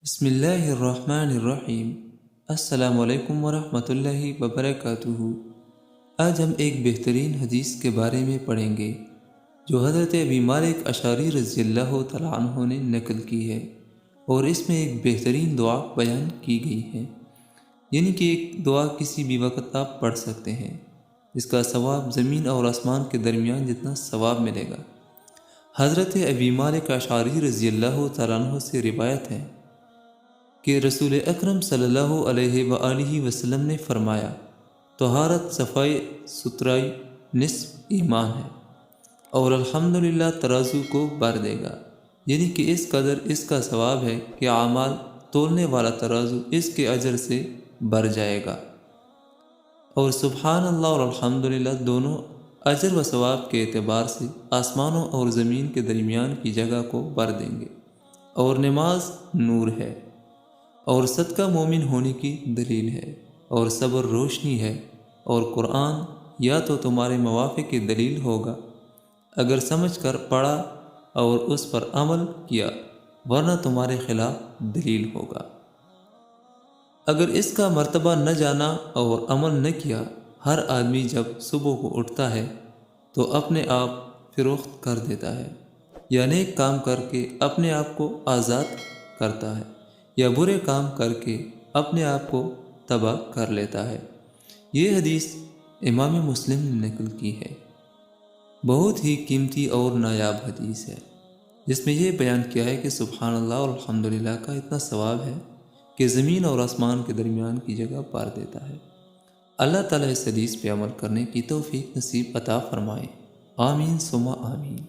بسم اللہ الرحمن الرحیم۔ السلام علیکم ورحمۃ اللہ وبرکاتہ۔ آج ہم ایک بہترین حدیث کے بارے میں پڑھیں گے جو حضرت ابی مالک اشعری رضی اللہ تعالیٰ عنہ نے نقل کی ہے، اور اس میں ایک بہترین دعا بیان کی گئی ہے، یعنی کہ ایک دعا کسی بھی وقت آپ پڑھ سکتے ہیں جس کا ثواب زمین اور آسمان کے درمیان جتنا ثواب ملے گا۔ حضرت ابی مالک اشعری رضی اللہ تعالیٰ عنہ سے روایت ہے کہ رسول اکرم صلی اللہ علیہ وآلہ وسلم نے فرمایا، طہارت، صفائی ستھرائی نصف ایمان ہے، اور الحمدللہ ترازو کو بھر دے گا، یعنی کہ اس قدر اس کا ثواب ہے کہ اعمال تولنے والا ترازو اس کے اجر سے بھر جائے گا، اور سبحان اللہ اور الحمدللہ دونوں اجر و ثواب کے اعتبار سے آسمانوں اور زمین کے درمیان کی جگہ کو بھر دیں گے۔ اور نماز نور ہے، اور صدقہ مومن ہونے کی دلیل ہے، اور صبر روشنی ہے، اور قرآن یا تو تمہارے موافق کی دلیل ہوگا اگر سمجھ کر پڑھا اور اس پر عمل کیا، ورنہ تمہارے خلاف دلیل ہوگا۔ اگر اس کا مرتبہ نہ جانا اور عمل نہ کیا، ہر آدمی جب صبح کو اٹھتا ہے تو اپنے آپ فروخت کر دیتا ہے، یا نیک کام کر کے اپنے آپ کو آزاد کرتا ہے، یا برے کام کر کے اپنے آپ کو تباہ کر لیتا ہے۔ یہ حدیث امام مسلم نے نقل کی ہے۔ بہت ہی قیمتی اور نایاب حدیث ہے، جس میں یہ بیان کیا ہے کہ سبحان اللہ اور الحمدللہ کا اتنا ثواب ہے کہ زمین اور آسمان کے درمیان کی جگہ بھر دیتا ہے۔ اللہ تعالیٰ اس حدیث پہ عمل کرنے کی توفیق نصیب عطا فرمائے۔ آمین ثم آمین۔